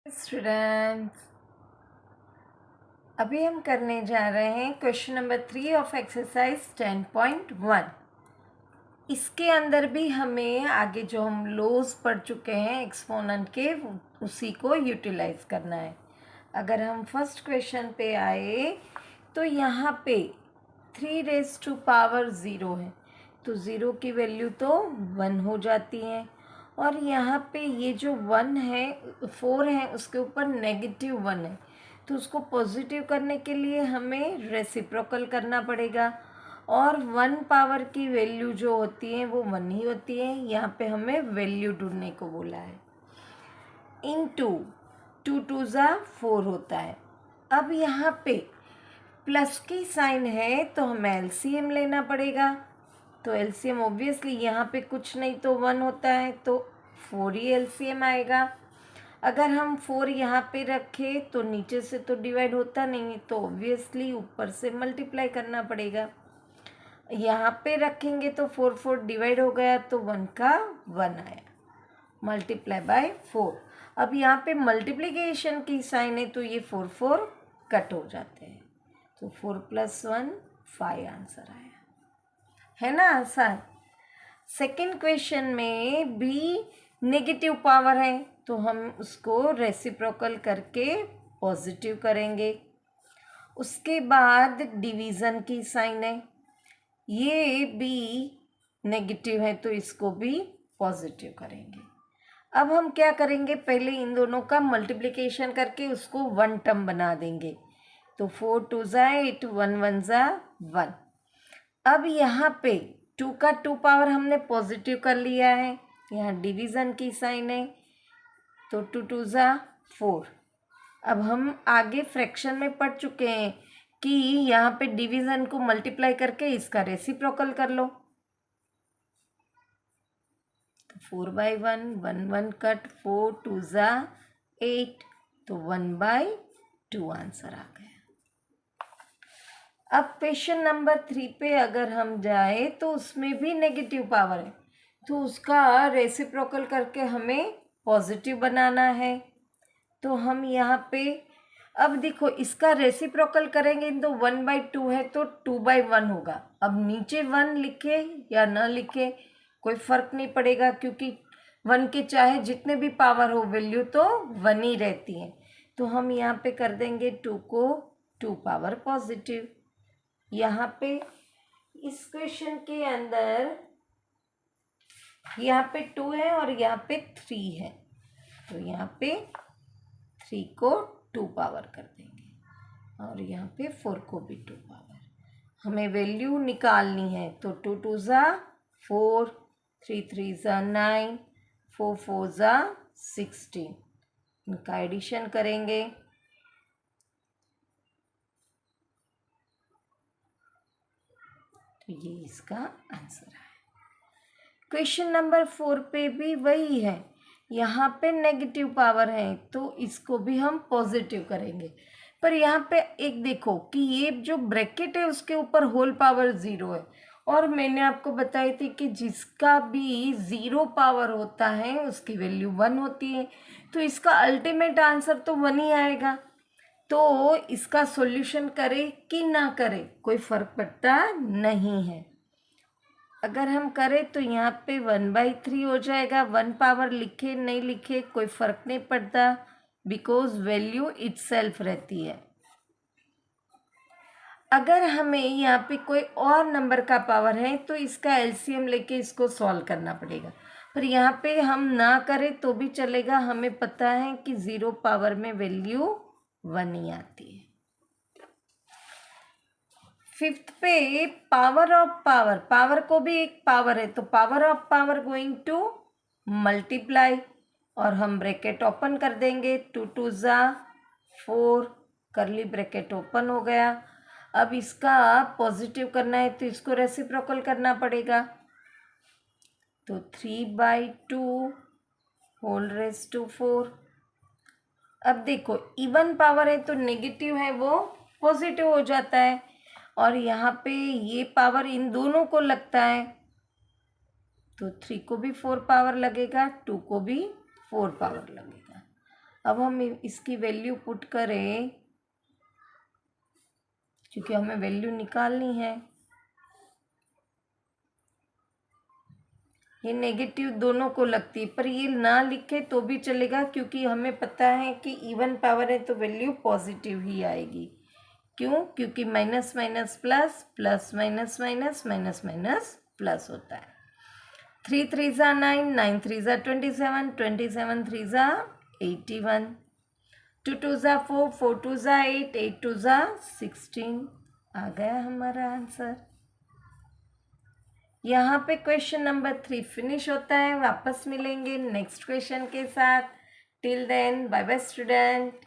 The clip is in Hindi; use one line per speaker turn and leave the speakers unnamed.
स्टूडेंट्स, अभी हम करने जा रहे हैं क्वेश्चन नंबर 3 ऑफ एक्सरसाइज 10.1। इसके अंदर भी हमें आगे जो हम लोज पढ़ चुके हैं एक्सपोनेंट के उसी को यूटिलाइज करना है। अगर हम फर्स्ट क्वेश्चन पे आए तो यहाँ पे 3⁻0 है, तो ज़ीरो की वैल्यू तो 1 हो जाती है। और यहाँ पे ये जो 1 है 4 है उसके ऊपर -1 है, तो उसको पॉजिटिव करने के लिए हमें रेसिप्रोकल करना पड़ेगा। और 1 पावर की वैल्यू जो होती है वो 1 ही होती है। यहाँ पे हमें वैल्यू ढूंढने को बोला है। इनटू 2 2 ज़ा 4 होता है। अब यहाँ पे प्लस की साइन है तो हमें एलसीएम लेना पड़ेगा। तो एलसीएम ऑब्वियसली यहाँ पे कुछ नहीं तो 1 होता है, तो 4 ही एलसीएम आएगा। अगर हम 4 यहाँ पे रखें तो नीचे से तो डिवाइड होता नहीं है, तो ऑब्वियसली ऊपर से मल्टीप्लाई करना पड़ेगा। यहाँ पे रखेंगे तो 4 4 डिवाइड हो गया, तो 1 का 1 आया, मल्टीप्लाई बाय 4। अब यहाँ पे मल्टीप्लिकेशन की साइन है तो ये 4 4 कट हो जाते हैं, तो 4 + 1 5 आंसर आया, है ना आसान। सेकंड क्वेश्चन में भी नेगेटिव पावर है, तो हम उसको रेसिप्रोकल करके पॉजिटिव करेंगे। उसके बाद डिवीज़न की साइन है, ये भी नेगेटिव है तो इसको भी पॉजिटिव करेंगे। अब हम क्या करेंगे, पहले इन दोनों का मल्टीप्लिकेशन करके उसको 1 टर्म बना देंगे। तो 4 2 ज़ा 8, 1 1 ज़ा 1। अब यहाँ पे 2 का 2 पावर हमने पॉजिटिव कर लिया है, यहाँ डिवीज़न की साइन है, तो 2 2 ज़ा 4। अब हम आगे फ्रैक्शन में पढ़ चुके हैं कि यहाँ पे डिवीज़न को मल्टीप्लाई करके इसका रेसिप्रोकल कर लो। तो 4/1 1 1 कट, 4 2 ज़ा 8, तो 1/2 आंसर आ गया। अब क्वेश्चन नंबर 3 पे अगर हम जाए तो उसमें भी नेगेटिव पावर है, तो उसका रेसिप्रोकल करके हमें पॉजिटिव बनाना है। तो हम यहाँ पे अब देखो इसका रेसिप्रोकल करेंगे तो 1/2 है तो 2/1 होगा। अब नीचे 1 लिखे या ना लिखे कोई फ़र्क नहीं पड़ेगा, क्योंकि 1 के चाहे जितने भी पावर हो वैल्यू तो 1 ही रहती है। तो हम यहाँ पे कर देंगे 2 को 2 पावर पॉजिटिव। यहाँ पे इस क्वेश्चन के अंदर यहाँ पे 2 है और यहाँ पे 3 है, तो यहाँ पे 3 को 2 पावर कर देंगे और यहाँ पे 4 को भी 2 पावर। हमें वैल्यू निकालनी है, तो 2 2 ज़ा 4, 3 3 ज़ा 9, 4 4 ज़ा 16। इनका एडिशन करेंगे, तो ये इसका आंसर है। क्वेश्चन नंबर 4 पे भी वही है, यहाँ पे नेगेटिव पावर है तो इसको भी हम पॉजिटिव करेंगे। पर यहाँ पे एक देखो कि ये जो ब्रैकेट है उसके ऊपर होल पावर 0 है, और मैंने आपको बताई थी कि जिसका भी 0 पावर होता है उसकी वैल्यू 1 होती है, तो इसका अल्टीमेट आंसर तो 1 ही आएगा। तो इसका सॉल्यूशन करे कि ना करे कोई फ़र्क पड़ता नहीं है। अगर हम करें तो यहाँ पे 1/3 हो जाएगा। 1 पावर लिखे नहीं लिखे कोई फ़र्क नहीं पड़ता, बिकॉज वैल्यू इटसेल्फ रहती है। अगर हमें यहाँ पे कोई और नंबर का पावर है तो इसका एलसीएम लेके इसको सॉल्व करना पड़ेगा, पर यहाँ पे हम ना करें तो भी चलेगा। हमें पता है कि 0 पावर में वैल्यू 1 ही आती है। फिफ्थ पे पावर ऑफ पावर, पावर को भी एक पावर है तो power of power going to multiply, और हम ब्रैकेट ओपन कर देंगे। 2 2 ज़ा 4, करली ब्रैकेट ओपन हो गया। अब इसका पॉजिटिव करना है तो इसको रेसिप्रोकल करना पड़ेगा, तो 3/2 होल रेज़ टू 4। अब देखो इवन पावर है तो नेगेटिव है वो पॉजिटिव हो जाता है, और यहाँ पे ये पावर इन दोनों को लगता है, तो 3 को भी 4 पावर लगेगा, 2 को भी 4 पावर लगेगा। अब हम इसकी वैल्यू पुट करें, क्योंकि हमें वैल्यू निकालनी है। ये नेगेटिव दोनों को लगती है, पर ये ना लिखे तो भी चलेगा, क्योंकि हमें पता है कि इवन पावर है तो वैल्यू पॉजिटिव ही आएगी। क्यों? क्योंकि minus minus plus, plus minus minus, minus minus plus होता है। 3 3 ज़ा 9, 9 3 ज़ा 27, 27 3 ज़ा 81, 2 2 ज़ा 4, 4 2 ज़ा 8, 8 2 ज़ा 16। आ गया हमारा आंसर। यहाँ पे क्वेश्चन नंबर 3 फिनिश होता है। वापस मिलेंगे नेक्स्ट क्वेश्चन के साथ। Till then bye bye student.